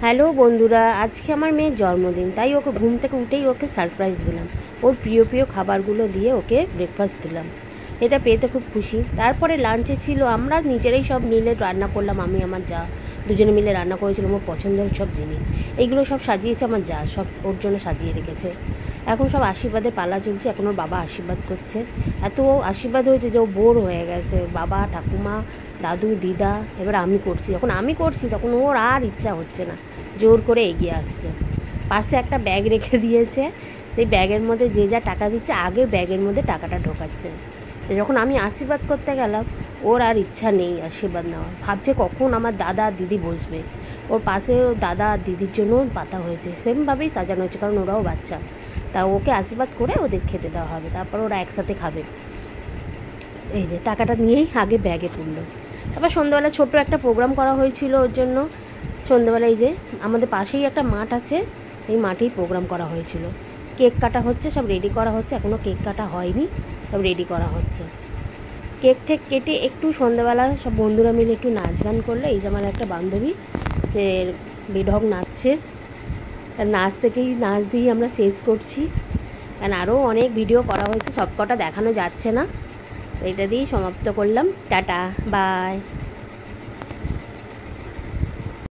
Hello বন্ধুরা, আজকে আমার মেয়ের জন্মদিন, তাই ওকে ঘুম থেকে উঠেই ওকে সারপ্রাইজ দিলাম। ওর প্রিয় প্রিয় খাবারগুলো দিয়ে ওকে ব্রেকফাস্ট দিলাম। এটা পেতে খুব খুশি। তারপরে লাঞ্চে ছিল, আমরা নিজেরাই সব মিলে রান্না করলাম। আমি আমার যা দুজনে মিলে রান্না করেছিলাম ওর পছন্দের সব জিনিস। এইগুলো সব সাজিয়েছে আমার যা, সব ওর জন্য সাজিয়ে রেখেছে। এখন সব আশীর্বাদের পালা চলছে। এখন ওর বাবা আশীর্বাদ করছে। এত আশীর্বাদ হয়েছে যে ও বোর হয়ে গেছে। বাবা, ঠাকুমা, দাদু, দিদা, এবার আমি করছি। যখন আমি করছি তখন ওর আর ইচ্ছা হচ্ছে না, জোর করে এগিয়ে আসছে। পাশে একটা ব্যাগ রেখে দিয়েছে, সেই ব্যাগের মধ্যে যে যা টাকা দিচ্ছে আগে ব্যাগের মধ্যে টাকাটা ঢোকাচ্ছে। তো যখন আমি আশীর্বাদ করতে গেলাম ওর আর ইচ্ছা নেই আশীর্বাদ নেওয়ার। ভাবছে কখন আমার দাদা আর দিদি বসবে। ওর পাশে দাদা আর দিদির জন্য পাতা হয়েছে, সেমভাবেই সাজানো হয়েছে, কারণ ওরাও বাচ্চা। তা ওকে আশীর্বাদ করে ওদের খেতে দেওয়া হবে, তারপর ওরা একসাথে খাবে। এই যে টাকাটা নিয়েই আগে ব্যাগে তুললো। তারপর সন্ধ্যাবেলা ছোট্ট একটা প্রোগ্রাম করা হয়েছিল ওর জন্য। সন্ধ্যেবেলা এই যে আমাদের পাশেই একটা মাঠ আছে, এই মাঠেই প্রোগ্রাম করা হয়েছিল। কেক কাটা হচ্ছে, সব রেডি করা হচ্ছে। এখনও কেক কাটা হয়নি, সব রেডি করা হচ্ছে। কেক ঠেক কেটে একটু সন্ধ্যাবেলা সব বন্ধুরা মিলে একটু নাচ গান করলে। এই যে আমার একটা বান্ধবী, সে বেঢং নাচছে। তার নাচ থেকেই নাচ দিয়েই আমরা শেষ করছি, কারণ আরও অনেক ভিডিও করা হয়েছে, সব কটা দেখানো যাচ্ছে না। এটা দিয়েই সমাপ্ত করলাম। Tata, by.